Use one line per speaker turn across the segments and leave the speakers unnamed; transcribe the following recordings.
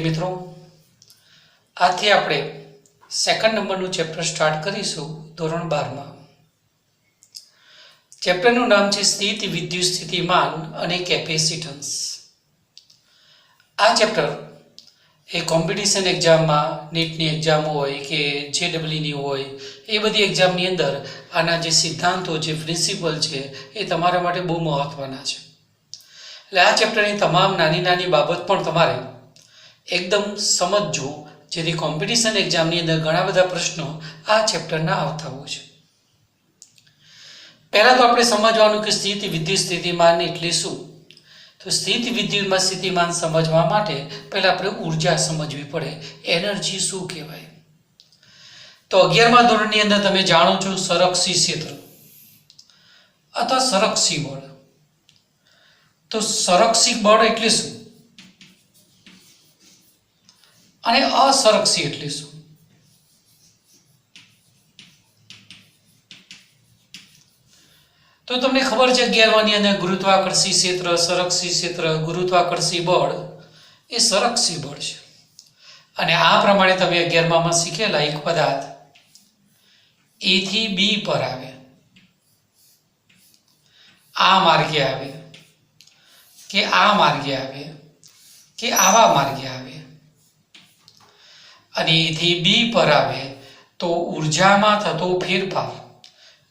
મિત્રો, આજથી આપણે સેકન્ડ નંબરનું ચેપ્ટર સ્ટાર્ટ કરીશું ધોરણ 12માં. ચેપ્ટરનું નામ છે સ્થિત વિદ્યુત સ્થિતિમાન અને કેપેસિટન્સ. આ ચેપ્ટર એ કોમ્પિટિશન એક્ઝામમાં, નીટની એક્ઝામ હોય કે JEEની હોય, એ બધી એક્ઝામની અંદર આના જે સિદ્ધાંતો, જે પ્રિન્સિપલ છે એ તમારા માટે બહુ મહત્ત્વના છે. એટલે આ ચેપ્ટરની તમામ નાની નાની બાબત પણ તમારે એકદમ સમજજો, જેથી કોમ્પિટિશન એક્ઝામની અંદર ઘણા બધા પ્રશ્નો આ ચેપ્ટરના આવતા હોય છે. પહેલાં તો આપણે સમજવાનું કે સ્થિત વિદ્યુત સ્થિતિમાન એટલે શું. તો સ્થિત વિદ્યુત સ્થિતિમાન સમજવા માટે પહેલાં આપણે ઉર્જા સમજવી પડે. એનર્જી શું કહેવાય? તો 11મા ધોરણની અંદર તમે જાણો છો સંરક્ષી ક્ષેત્ર અથવા સંરક્ષી બળ. તો સંરક્ષી બળ એટલે શું અને અસંરક્ષી એટલે શું? તો તમને ખબર છે 11માની અંદર ગુરુત્વાકર્ષી ક્ષેત્ર, સંરક્ષી ક્ષેત્ર, ગુરુત્વાકર્ષી બળ એ સંરક્ષી બળ છે. અને આ પ્રમાણે તમે 11મામાં શીખેલા એક પદાર્થ A થી B પર આવે, આ માર્ગે આવે કે આ માર્ગે આવે કે આવા માર્ગે આવે, અને A થી B પર આવે તો ઉર્જામાં થતો ફેરફાર,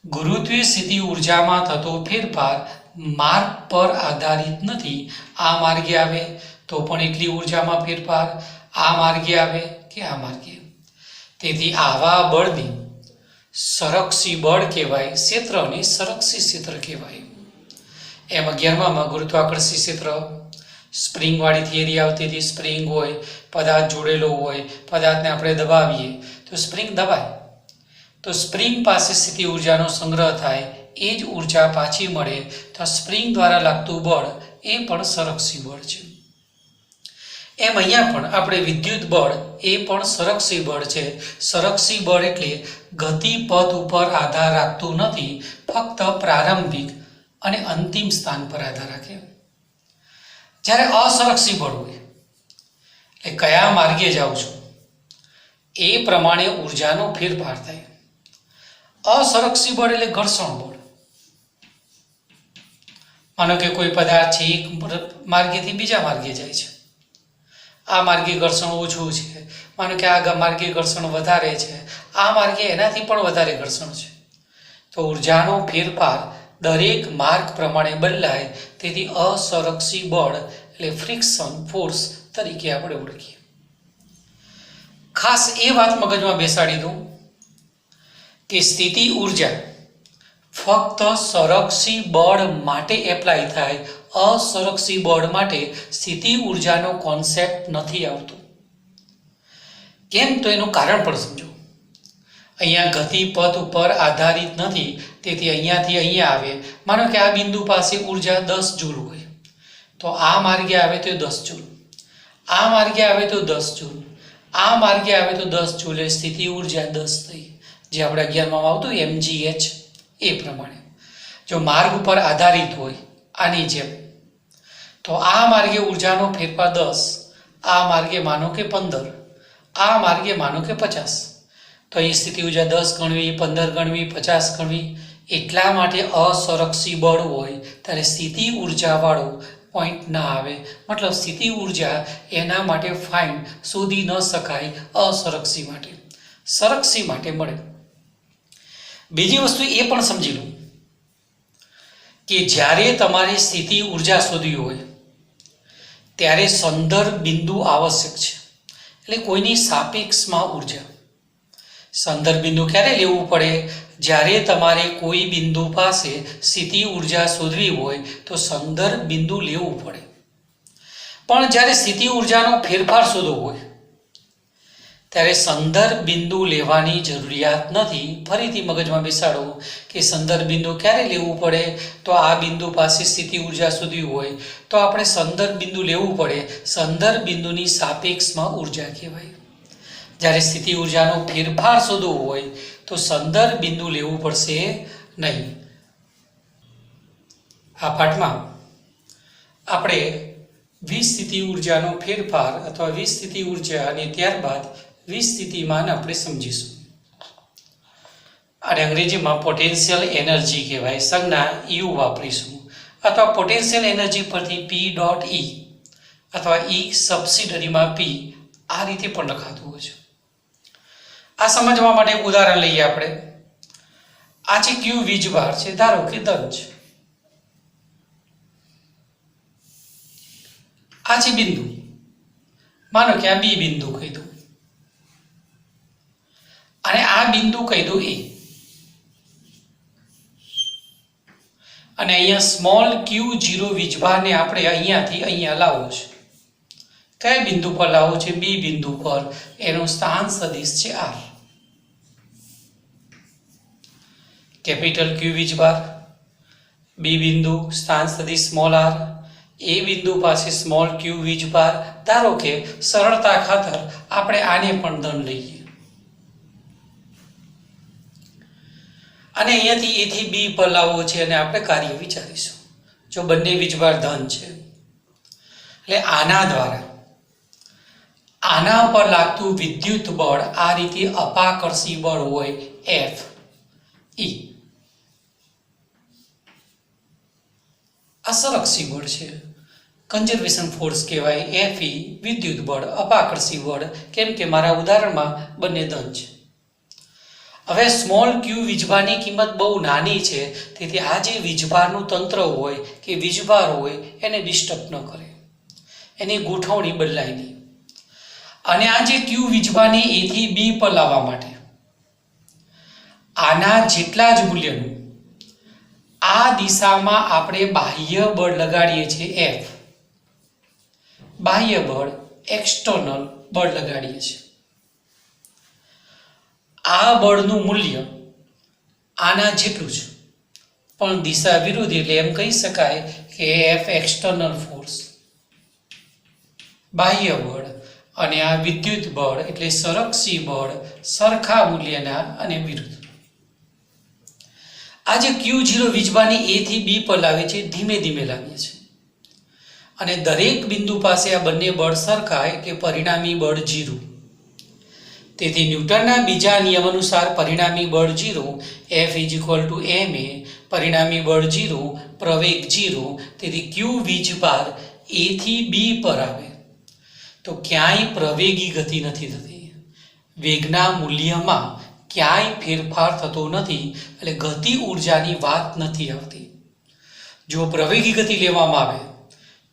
ગુરુત્વીય સ્થિતિ ઉર્જામાં થતો ફેરફાર માર્ગ પર આધારિત નથી. આ માર્ગે આવે તો પણ એટલી ઉર્જામાં ફેરફાર, આ માર્ગે આવે કે આ માર્ગે. તેથી આવા બળને સંરક્ષી બળ કહેવાય, ક્ષેત્રને સંરક્ષી ક્ષેત્ર કહેવાય. એમ 11મામાં ગુરુત્વાકર્ષી ક્ષેત્ર, સ્પ્રિંગવાળી થિયરી આવતી હતી. સ્પ્રિંગ હોય, પદાર્થ જોડેલો હોય, પદાર્થને આપણે દબાવીએ તો સ્પ્રિંગ દબાય, તો સ્પ્રિંગ પાસે સ્થિતિ ઉર્જાનો સંગ્રહ થાય, એ જ ઉર્જા પાછી મળે. તો સ્પ્રિંગ દ્વારા લાગતું બળ એ પણ સંરક્ષી બળ છે. એમ અહીંયા પણ આપણે વિદ્યુત બળ એ પણ સંરક્ષી બળ છે. સંરક્ષી બળ એટલે ગતિપથ ઉપર આધાર રાખતું નથી, ફક્ત પ્રારંભિક અને અંતિમ સ્થાન પર આધાર રાખે. જ્યારે અસંરક્ષી બળ હોય એટલે કયા માર્ગે જાઉં છું એ પ્રમાણે ઉર્જાનો ફેરફાર થાય. અસંરક્ષી બળ એટલે ઘર્ષણ બળ. માનો કે કોઈ પદાર્થ છે એક માર્ગેથી બીજા માર્ગે જાય છે, આ માર્ગે ઘર્ષણ ઓછું છે, માનો કે આ માર્ગે ઘર્ષણ વધારે છે, આ માર્ગે એનાથી પણ વધારે ઘર્ષણ છે, તો ઉર્જાનો ફેરફાર દરેક માર્ગ પ્રમાણે બદલાય. તેથી અસંરક્ષી બળ એટલે ફ્રિક્શન ફોર્સ તરીકે આપણે ઓળખીએ. ખાસ એ વાત મગજમાં બેસાડી દઉં કે સ્થિતિ ઉર્જા ફક્ત સંરક્ષી બળ માટે એપ્લાય થાય, અસંરક્ષી બળ માટે સ્થિતિ ઉર્જાનો કોન્સેપ્ટ નથી આવતો. કેમ? તો એનું કારણ પણ સમજો. અહીંયા ગતિપથ ઉપર આધારિત નથી, તેથી અહીંયાથી અહીંયા આવે. માનો કે આ બિંદુ પાસે ઉર્જા 10 જૂલ હોય, તો આ માર્ગે આવે તો 10 જૂલ, આ માર્ગે આવે તો 10 જૂલ, આ માર્ગે આવે તો 10 જૂલ, એ સ્થિતિ ઉર્જા 10 થઈ, જે આપણે 11માં આવતું mgh. એ પ્રમાણે જો માર્ગ ઉપર આધારિત હોય આની જેમ, તો આ માર્ગે ઉર્જાનો ફેરફાર 10, આ માર્ગે માનો કે 15, આ માર્ગે માનો કે 50, તો અહીં સ્થિતિ ઉર્જા 10 ગણવી, 15 ગણવી, 50 ગણવી. એટલા માટે અસંરક્ષી બળ હોય ત્યારે સ્થિતિ ઉર્જાવાળો પોઈન્ટ ના આવે. મતલબ સ્થિતિ ઉર્જા એના માટે ફાઇન શોધી ન શકાય અસંરક્ષી માટે, સંરક્ષી માટે મળે. બીજી વસ્તુ એ પણ સમજી લો કે જ્યારે તમારે સ્થિતિ ઉર્જા શોધવી હોય ત્યારે સંદર્ભ બિંદુ આવશ્યક છે. એટલે કોઈની સાપેક્ષમાં ઉર્જા. સંદર્ભ બિંદુ ક્યારે લેવું પડે? જ્યારે તમારે કોઈ બિંદુ પાસે સ્થિતિ ઉર્જા શોધવી હોય તો સંદર્ભ બિંદુ લેવું પડે. પણ જ્યારે સ્થિતિ ઉર્જાનો ફેરફાર શોધવો હોય ત્યારે સંદર્ભ બિંદુ લેવાની જરૂરિયાત નથી. ફરીથી મગજમાં બેસાડો કે સંદર્ભ બિંદુ ક્યારે લેવું પડે? તો આ બિંદુ પાસે સ્થિતિ ઉર્જા શોધવી હોય તો આપણે સંદર્ભ બિંદુ લેવું પડે. સંદર્ભ બિંદુની સાપેક્ષમાં ઉર્જા કહેવાય. જ્યારે સ્થિતિ ઉર્જાનો ફેરફાર શોધવો હોય તો સંદર્ભ બિંદુ લેવું પડશે નહીં. આ પાઠમાં આપણે વિસ્થિતિ ઉર્જાનો ફેરફાર અથવા વિસ્થિતિ ઉર્જા અને ત્યારબાદ વિસ્થિતિમાન આપણે સમજીશું. અને અંગ્રેજીમાં પોટેન્શિયલ એનર્જી કહેવાય. સંજ્ઞા યુ વાપરીશું અથવા પોટેન્શિયલ એનર્જી પરથી પી ડોટ ઈ અથવા ઈ સબસિડરીમાં પી આ રીતે પણ લખાતું હોય છે. આ સમજવા માટે એક ઉદાહરણ લઈએ આપણે. આ છે ક્યુ વીજભાર છે, ધારો કે ધન છે. આ છે બિંદુ, માનો કે આ બી બિંદુ કહી દઉં અને આ બિંદુ કહી દઉં એ, અને અહીંયા સ્મોલ Q0 વીજભારને આપણે અહીંયાથી અહીંયા લાવવો છે. કયા બિંદુ પર લાવવો છે? બી બિંદુ પર. એનું સ્થાન સદિશ છે R. કેપિટલ Q વીજભાર, બી બિંદુ સ્થાન સદિશ સ્મોલ r, એ બિંદુ પાસે સ્મોલ q વીજભાર. ધારો કે સરળતા ખાતર આપણે આને પણ ધન લઈએ અને અહીંયાથી એ થી બી પર લાવવો છે અને આપણે કાર્ય વિચારીશું. જો બંને વીજભાર ધન છે એટલે આના દ્વારા આના પર લાગતું વિદ્યુત બળ આ રીતે અપાકર્ષી બળ હોય F E. આ સંરક્ષી બળ છે, કન્ઝર્વેશન ફોર્સ કહેવાય. Fe વિદ્યુત બળ, અપાકર્ષી બળ, કેમ કે મારા ઉદાહરણમાં બંને ધન છે. હવે સ્મોલ q વીજભારની કિંમત બહુ નાની છે, તેથી આ જે વીજભારનું તંત્ર હોય કે વીજભાર હોય એને ડિસ્ટર્બ ન કરે, એની ગોઠવણી બદલાય નહીં. અને આ જે q વીજભારને a થી b પર લાવવા માટે આના જેટલા જ મૂલ્યનું આ દિશામાં આપણે બાહ્ય બળ લગાડીએ છીએ F, બાહ્ય બળ, એક્સટર્નલ બળ લગાડીએ છીએ. આ બળનું મૂલ્ય આના જેટલું છે પણ દિશા વિરુદ્ધ, એટલે એમ કહી શકાય કે F એક્સટર્નલ ફોર્સ, બાહ્ય બળ, અને આ વિદ્યુત બળ એટલે સંરક્ષી બળ સરખા મૂલ્યના અને વિરુદ્ધ. આ જે Q0 વીજભારને a થી b પર લાવે છે, ધીમે ધીમે લાવીએ છીએ અને દરેક બિંદુ પાસે આ બંને બળ સરખા એટલે પરિણામી બળ 0. તેથી ન્યૂટનના બીજા નિયમ અનુસાર પરિણામી બળ 0, F ma, પરિણામી બળ 0, પ્રવેગ 0. તેથી Q વીજભાર a થી b પર આવે તો ક્યાંય પ્રવેગી ગતિ નથી થતી, વેગના મૂલ્યમાં ક્યાંય ફેરફાર થતો નથી, એટલે ગતિ ઉર્જાની વાત નથી આવતી. જો પ્રવેગી ગતિ લેવામાં આવે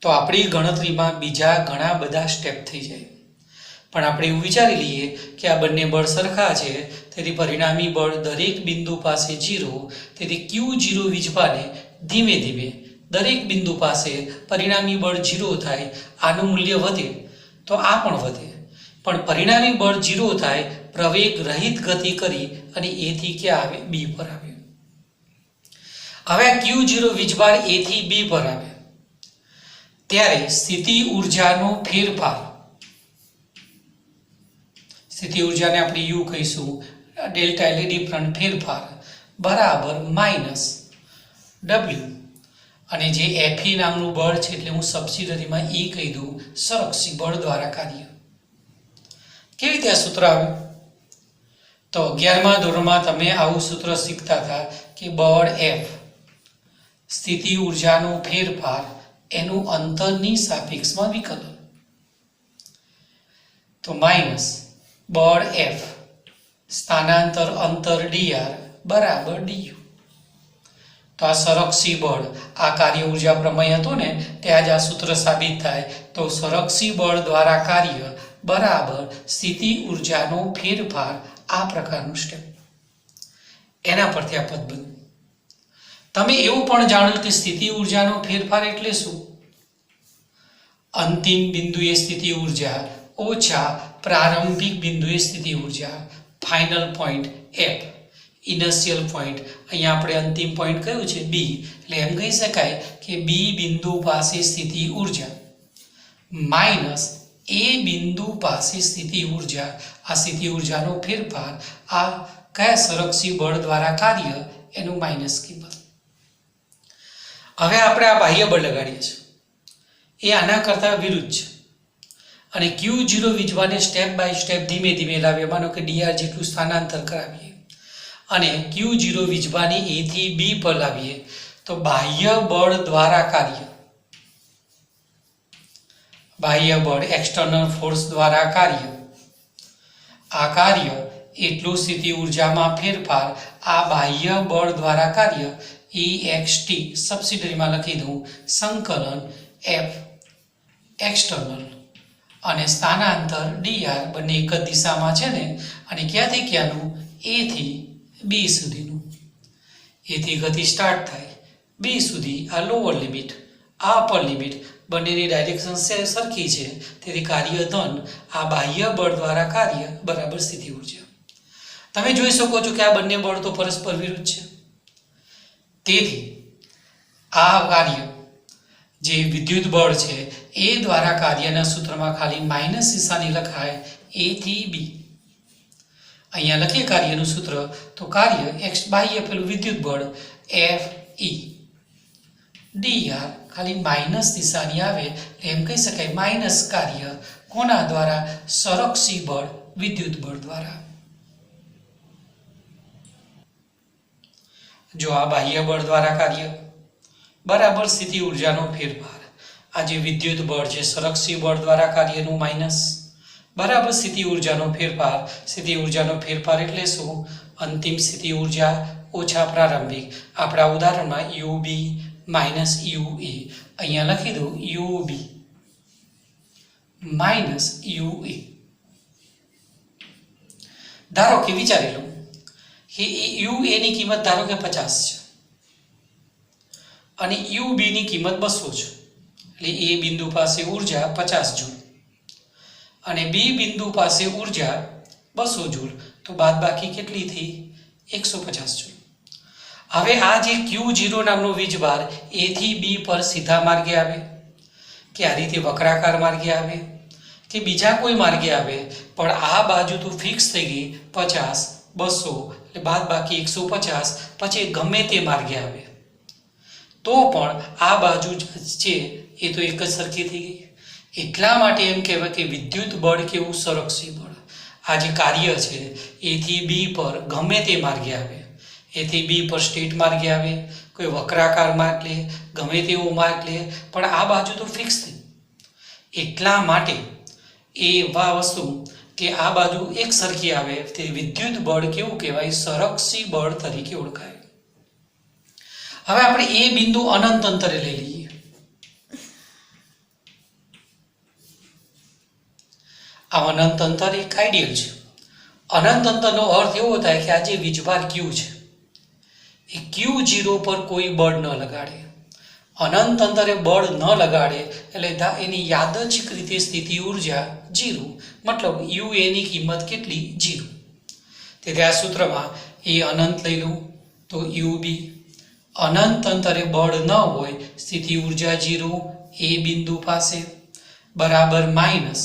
તો આપણી ગણતરીમાં બીજા ઘણા બધા સ્ટેપ થઈ જાય. પણ આપણે એવું વિચારી લઈએ કે આ બંને બળ સરખા છે, તેથી પરિણામી બળ દરેક બિંદુ પાસે 0. તેથી Q0 વીજભારને ધીમે ધીમે દરેક બિંદુ પાસે પરિણામી બળ 0 થાય, આનું મૂલ્ય વધે તો આ પણ વધે, પણ પરિણામી બળ 0 થાય, પ્રવેગ રહિત ગતિ કરી અને a થી ક્યાં આવે? b પર આવે. હવે Q0 વીજભાર a થી b પર આવે ત્યારે સ્થિતિ ઉર્જાનો ફેરફાર, સ્થિતિ ઉર્જાને આપણે u કહીશું, ડેલ્ટા એટલે ડિફરન્ટ ફેરફાર, બરાબર માઇનસ w, અને જે Fe નામનું બળ છે એટલે હું સબસિડરીમાં e કહી દઉં, સંરક્ષી બળ દ્વારા કાર્ય. કેવી રીતે આ સૂત્ર આવ્યું? તો 11મા ધોરણમાં તમે આવું સૂત્ર શીખતા હતા કે બળ F, સ્થિતિ ઉર્જાનો ફેરફાર, એનું અંતરની સાપેક્ષમાં વિકલન, તો માઇનસ બળ F સ્થાનાંતર અંતર dr બરાબર du. તો આ સંરક્ષી બળ, આ કાર્ય ઉર્જા પ્રમેય હતો ને ત્યાં જ આ સૂત્ર સાબિત થાય. તો સંરક્ષી બળ દ્વારા કાર્ય બરાબર સ્થિતિ ઉર્જાનો ફેરફાર, આ પ્રકારનું સ્ટેપ. એના પરથી આ પદ બન્યું. તમે એવું પણ જાણ્યું કે સ્થિતિ ઉર્જાનો ફેરફાર એટલે શું? અંતિમ બિંદુએ સ્થિતિ ઉર્જા ઓછા પ્રારંભિક બિંદુએ સ્થિતિ ઉર્જા, final point F, initial point. અહીંયા આપણે અંતિમ પોઈન્ટ કયું છે? B. એટલે એમ કહી શકાય કે B બિંદુ પાસે સ્થિતિ ઉર્જા માઇનસ A બિંદુ પાસે સ્થિતિ ઉર્જા, આ સ્થિતિ ઉર્જાનો ફેરફાર, આ કયા સંરક્ષી બળ દ્વારા કાર્ય, એનું માઇનસ કિંમત. હવે આપણે આ બાહ્ય બળ લગાડીએ છીએ, એ આના કરતાં વિરુદ્ધ છે અને Q0 વીજભારને સ્ટેપ બાય સ્ટેપ ધીમે ધીમે લાવીએ. માનો કે dr જેટલું સ્થાનાંતર કરાવીએ અને Q0 વીજભારને A થી B પર લાવીએ તો બાહ્ય બળ દ્વારા કાર્ય, બાહ્ય બળ એક્સટર્નલ ફોર્સ દ્વારા કાર્ય, આ કાર્ય એટલું સ્થિતિ ઉર્જામાં ફેરફાર, આ બાહ્ય બળ દ્વારા કાર્ય EXT સબસિડરીમાં લખી દઉં સંકલન F એક્સટર્નલ અને સ્થાનાંતર dr બંને એક જ દિશામાં છે ને, અને ક્યાંથી ક્યાંનું A થી B સુધીનું. A થી ગતિ સ્ટાર્ટ થાય, B સુધી આ લોઅર લિમિટ, આ અપર લિમિટ બંનેની ડાયરેક્શન સરખી છે, તેથી કાર્ય ધન, આ બાહ્ય બળ દ્વારા કાર્ય બરાબર સ્થિતિ ઉર્જા. તમે જોઈ શકો છો કે આ બંને બળ તો પરસ્પર વિરુદ્ધ છે, તેથી આ કાર્ય જે વિદ્યુત બળ છે એ દ્વારા કાર્યના સૂત્રમાં ખાલી માઇનસ નિશાની લખાય A થી B. અહીંયા લખીએ કાર્યનું સૂત્ર તો કાર્ય એક્સ બાહ્ય પેલું વિદ્યુત બળ F E dr ખાલી માઇનસ નિશાની આવે એમ કહી શકાય માઇનસ કાર્ય કોના દ્વારા? સંરક્ષી બળ વિદ્યુત બળ દ્વારા. જો આ બાહ્ય બળ દ્વારા કાર્ય બરાબર સ્થિતિ ઉર્જાનો ફેરફાર, આ જે વિદ્યુત બળ છે સંરક્ષી બળ દ્વારા કાર્યનું માઇનસ બરાબર સ્થિતિ ઉર્જાનો ફેરફાર. સ્થિતિ ઉર્જાનો ફેરફાર એટલે શું? અંતિમ સ્થિતિ ઉર્જા ઓછા પ્રારંભિક. આપણા ઉદાહરણમાં UB માઇનસ UA, અહીંયા લખી દઉં UB માઇનસ UA. ધારો કે વિચારી લો કે UA ની કિંમત ધારો કે 50 છે અને UB ની કિંમત 200 છે, એટલે A બિંદુ પાસે ઉર્જા 50 જૂલ અને B બિંદુ પાસે ઉર્જા 200 જૂલ, તો બાદબાકી કેટલી થઈ? 150 જૂલ. હવે આ જે Q0 નામનો વીજભાર A થી B પર સીધા માર્ગે આવે કે આ રીતે વક્રાકાર માર્ગે આવે કે બીજા કોઈ માર્ગે આવે, પણ આ બાજુ તો ફિક્સ થઈ ગઈ 50 200, એટલે બાદબાકી 150, પછી ગમે તે માર્ગે આવે તો પણ આ બાજુ છે એ તો એક જ સરખી થઈ ગઈ. એટલા માટે એમ કહેવાય કે વિદ્યુત બળ કેવું? સંરક્ષી બળ. આ જે કાર્ય છે A થી B પર ગમે તે માર્ગે આવે, A થી B પર સ્ટ્રેટ માર્ગે આવે, કોઈ વક્રાકાર માર્ગ લે, ગમે તેવો માર્ગ લે, પણ આ બાજુ તો ફિક્સ થઈ. એટલા માટે એ વસ્તુ કે આ બાજુ એક સરખી આવે તે વિદ્યુત બળ કેવું કહેવાય? સંરક્ષી બળ તરીકે ઓળખાય. હવે આપણે એ બિંદુ અનંત અંતરે લઈ લઈએ. આ અનંત અંતર એક આઈડિયલ છે. અનંત અંતરનો અર્થ એવો થાય કે આ જે વીજભાર Q છે એ Q0 પર કોઈ બળ ન લગાડે, અનંત અંતરે બળ ન લગાડે, એટલે એની યાદચ્છિક રીતે સ્થિતિ ઉર્જા 0, મતલબ UA ની કિંમત કેટલી? 0. તેથી આ સૂત્રમાં એ અનંત લઈ લઉં તો UB અનંત અંતરે બળ ન હોય, સ્થિતિ ઉર્જા 0 A બિંદુ પાસે બરાબર માઇનસ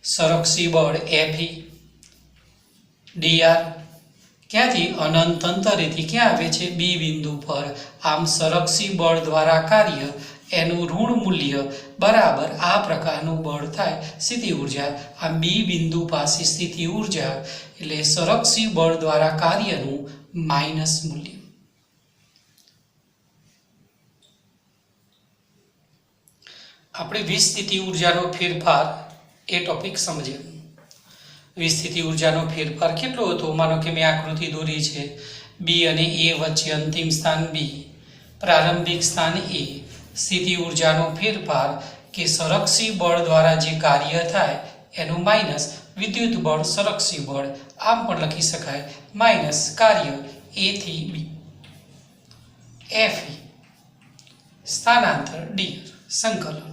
સંરક્ષી બળ FE dr ક્યાંથી? અનંત અંતરેથી ક્યાં આવે છે? B બિંદુ પર. આમ સંરક્ષી બળ દ્વારા કાર્ય એનું ઋણ મૂલ્ય બરાબર આ પ્રકારનું બળ થાય સ્થિતિ ઉર્જા. આમ B બિંદુ પાસે સ્થિતિ ઉર્જા એટલે સંરક્ષી બળ દ્વારા કાર્યનું માઇનસ મૂલ્ય. આપણે વિસ્થિતિ ઉર્જાનો ફેરફાર એ ટોપિક સમજ્યા. વિસ્થિતિ ઉર્જાનો ફેરફાર કેટલો હતો? માનો કે મેં આકૃતિ દોરી છે, B અને A વચ્ચે અંતિમ સ્થાન B, પ્રારંભિક સ્થાન A, સ્થિતિ ઉર્જાનો ફેરફાર કે સંરક્ષી બળ દ્વારા જે કાર્ય થાય એનું માઇનસ વિદ્યુત બળ સંરક્ષી બળ, આમ પણ લખી શકાય માઇનસ કાર્ય A થી B FE સ્થાનાંતર dr સંકલન.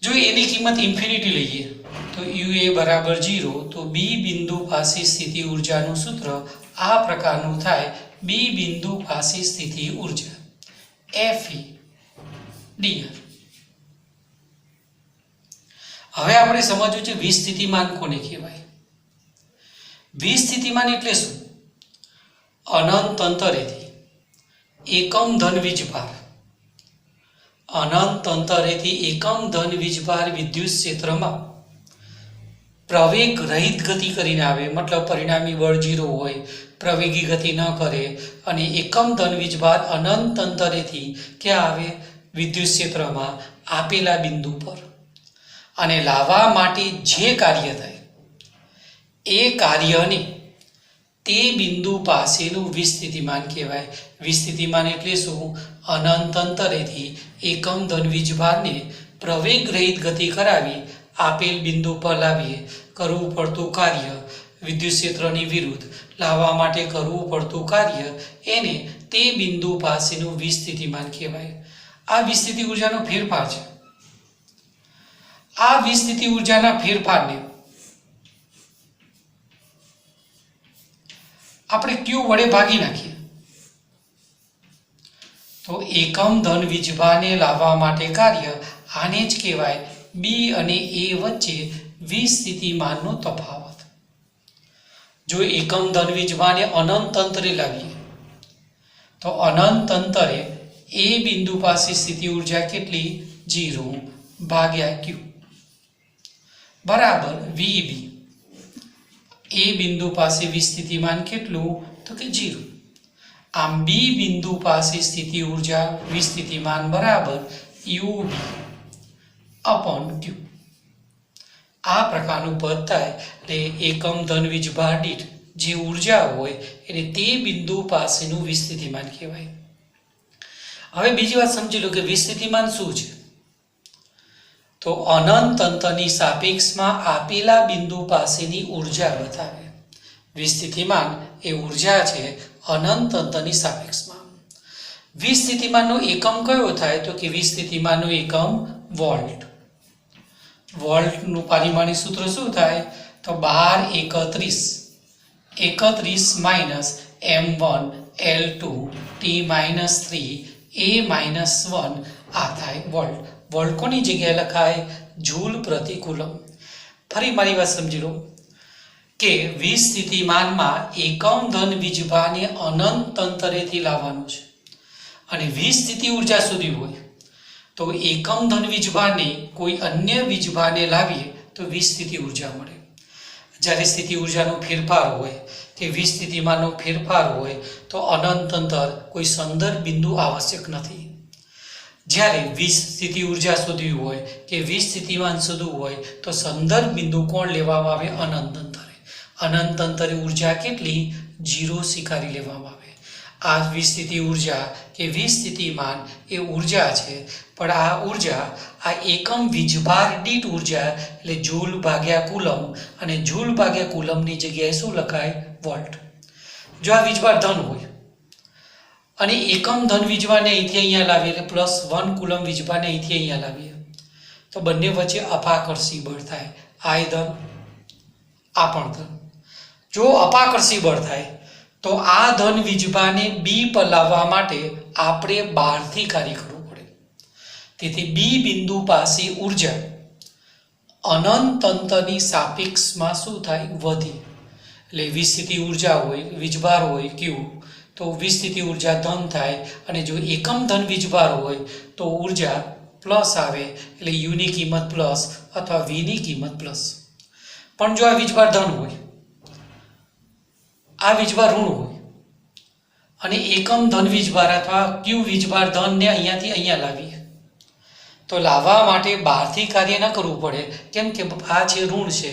જો એની કિંમત ઇન્ફિનિટી લઈએ તો UA બરાબર 0, તો B બિંદુ પાસે સ્થિતિ ઉર્જાનું સૂત્ર આ પ્રકારનું થાય. B બિંદુ પાસે સ્થિતિ ઉર્જા FE dr. હવે આપણે સમજવું છે વિસ્થિતિમાન કોને કહેવાય? વિસ્થિતિમાન એટલે શું? અનંત અંતરેથી એકમ ધન વીજભાર અનંત અંતરેથી એકમ ધન વીજભાર વિદ્યુત ક્ષેત્રમાં પ્રવેગ રહિત ગતિ કરીને આવે, મતલબ પરિણામી બળ 0 હોય, પ્રવેગી ગતિ ન કરે અને એકમ ધન વીજભાર અનંત અંતરેથી ક્યાં આવે? વિદ્યુત ક્ષેત્રમાં આપેલા બિંદુ પર. અને લાવવા માટે જે કાર્ય થાય એ કાર્યને તે બિંદુ પાસેનું વિસ્થિતિમાન કહેવાય. વિસ્થિતિમાન એટલે શું? અનંત અંતરેથી એકમ ધન વીજભારને પ્રવેગ રહિત ગતિ કરાવી આપેલ બિંદુ પર લાવીએ કરવું પડતું કાર્ય વિદ્યુત ક્ષેત્રની વિરુદ્ધ લાવવા માટે કરવું પડતું કાર્ય એને તે બિંદુ પાસેનું વિસ્થિતિમાન કહેવાય. આ વિસ્થિતિ ઉર્જાનો ફેરફાર છે. આ વિસ્થિતિ ઉર્જાના ફેરફારને આપણે Q વડે ભાગી નાખીએ તો એકમ ધન વીજભારને લાવવા માટે કાર્ય આને જ કહેવાય B અને A વચ્ચે વિસ્થિતિમાનનો તફાવત. જો એકમ ધન વીજભારને અનંત અંતરે લાવીએ તો અનંત અંતરે એ બિંદુ પાસે સ્થિતિ ઉર્જા કેટલી? 0 ભાગ્યા Q બરાબર VB. એ બિંદુ પાસે વિસ્થિતિમાન કેટલું? તો કે 0. આમ B બિંદુ પાસે સ્થિતિ ઉર્જા વિસ્થિતિમાન બરાબર UB upon Q. આ પ્રકારનું પદ થાય એટલે એકમ ધન વીજભાર દીઠ જે ઉર્જા હોય એટલે તે બિંદુ પાસેનું વિસ્થિતિમાન કહેવાય. હવે બીજી વાત સમજી લો કે વિસ્થિતિમાન શું છે? તો અનંત અંતરની સાપેક્ષમાં આપેલા બિંદુ પાસેની ઉર્જા બતાવે. વિસ્થિતિમાન એ ઉર્જા છે અનંત અંતરની સાપેક્ષમાં. વિસ્થિતિમાનનો એકમ કયો થાય? તો કે વિસ્થિતિમાનનો એકમ વોલ્ટ. વોલ્ટનું પારિમાણિક સૂત્ર શું થાય? તો 1231 minus M1 L2 T minus 3 A minus 1 આ થાય વોલ્ટ. વોલ્ટ કોની જગ્યાએ લખાય? જૂલ પ્રતિ કુલમ. ફરી મારી વાત સમજી લો કે વિસ્થિતિમાનમાં એકમ ધન વીજભારને અનંત અંતરેથી લાવવાનું છે અને વિસ્થિતિ ઉર્જા સુધી હોય તો એકમ ધન વીજભારને કોઈ અન્ય વીજભારને લાવીએ તો વિસ્થિતિ ઉર્જા મળે. જ્યારે સ્થિતિ ઉર્જાનો ફેરફાર હોય કે વિસ્થિતિમાનનો ફેરફાર હોય તો અનંત અંતર કોઈ સંદર્ભ બિંદુ આવશ્યક નથી. જ્યારે વિસ્થિતિ ઉર્જા શોધવી હોય કે વિસ્થિતિમાન શોધવું હોય તો સંદર્ભ બિંદુ કોણ લેવામાં આવે? અનંત અંતરે. અનંત અંતરે ઉર્જા કેટલી? 0 સ્વીકારી લેવામાં આવે. આ વિસ્થિતિ ઉર્જા કે વિસ્થિતિમાન એ ઉર્જા છે, પણ આ ઉર્જા આ એકમ વીજભાર દીઠ ઉર્જા એટલે જૂલ ભાગ્યા કુલમ, અને જૂલ ભાગ્યા કુલમની જગ્યાએ શું લખાય? વોલ્ટ. જો આ વીજભાર ધન હોય અને એકમ ધન વીજભારને અહીંથી અહીંયા લાવીએ એટલે +1 કુલમ વીજભારને અહીંથી અહીંયા લાવીએ તો બંને વચ્ચે અપાકર્ષી બળ થાય. આ ધન, આ પણ ધન. જો અપાકર્ષી બળ થાય તો આ ધન વીજભારને B પર લાવવા માટે આપણે બહારથી કાર્ય કરવું પડે. તેથી B બિંદુ પાસે ઉર્જા અનંત અંતરની સાપેક્ષમાં શું થાય? વધે. એટલે વિસ્થિતિ ઉર્જા હોય, વીજભાર હોય Q, તો વિસ્થિતિ ઉર્જા ધન થાય અને જો એકમ ધન વીજભાર હોય તો ઉર્જા પ્લસ આવે એટલે યુની કિંમત પ્લસ અથવા વીની કિંમત પ્લસ. પણ જો આ વીજભાર ધન હોય, આ વીજભાર ઋણ હોય અને એકમ ધન વીજભાર અથવા Q વીજભાર ધનને અહીંયાથી અહીંયા લાવીએ તો લાવવા માટે બહારથી કાર્ય ન કરવું પડે. કેમ કે આ જે ઋણ છે,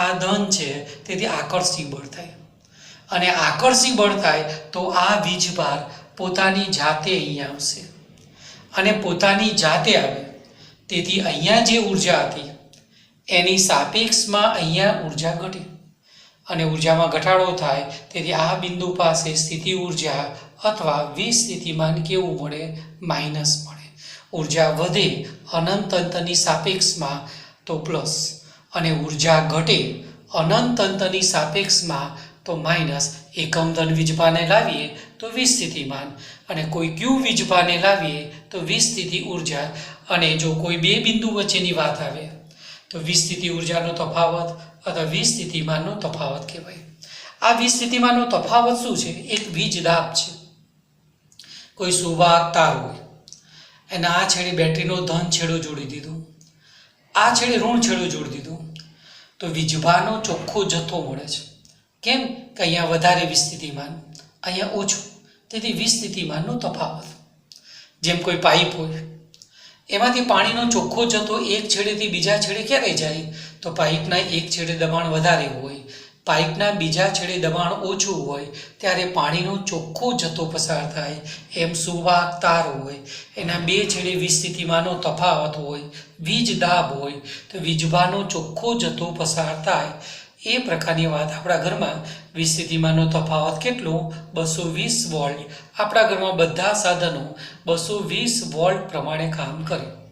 આ ધન છે, તેથી આકર્ષી બળ થાય. અને આકર્ષી બળ થાય તો આ વીજભાર પોતાની જાતે અહીંયા આવશે અને પોતાની જાતે આવે. તેથી અહીંયા જે ઉર્જા હતી એની સાપેક્ષમાં અહીંયા ઉર્જા ઘટે અને ઉર્જામાં ઘટાડો થાય. તેથી આ બિંદુ પાસે સ્થિતિ ઉર્જા અથવા વિસ્થિતિમાન કેવું મળે? માઇનસ મળે. ઉર્જા વધે અનંત અંતરની સાપેક્ષમાં તો પ્લસ, અને ઉર્જા ઘટે અનંત અંતરની સાપેક્ષમાં તો માઇનસ. એકમ ધન વીજભારને લાવીએ તો વિસ્થિતિમાન અને કોઈ Q વીજભારને લાવીએ તો વિસ્થિતિ ઉર્જા. અને જો કોઈ બે બિંદુ વચ્ચેની વાત આવે તો વિસ્થિતિ ઉર્જાનો તફાવત અથવા વિસ્થિતિમાનનો તફાવત કહેવાય. આ વિસ્થિતિમાનનો તફાવત શું છે? એક વીજ દાબ છે. કોઈ સુવાહક તાર હોય એના આ છેડે બેટરીનો ધન છેડો જોડી દીધો, આ છેડે ઋણ છેડો જોડી દીધો, તો વીજભારનો ચોખ્ખો જથ્થો મળે છે. કેમ કે અહીંયા વધારે વિસ્થિતિમાન, અહીંયા ઓછું, તેથી વિસ્થિતિમાનનો તફાવત. જેમ કોઈ પાઇપ હોય, એમાંથી પાણીનો ચોખ્ખો જથ્થો એક છેડેથી બીજા છેડે ક્યારે જાય? તો પાઇપના એક છેડે દબાણ વધારે હોય, પાઇપના બીજા છેડે દબાણ ઓછું હોય ત્યારે પાણીનો ચોખ્ખો જથ્થો પસાર થાય. એમ સુવાહક તાર હોય, એના બે છેડે વિસ્થિતિમાનનો તફાવત હોય, વીજ દાબ હોય, તો વીજભારનો ચોખ્ખો જથ્થો પસાર થાય. એ પ્રકારની વાત આપણા ઘરમાં વિસ્થિતિમાનનો તફાવત કેટલો? 220 વોલ્ટ. આપણા ઘરમાં બધા સાધનો 220 વોલ્ટ પ્રમાણે કામ કરે.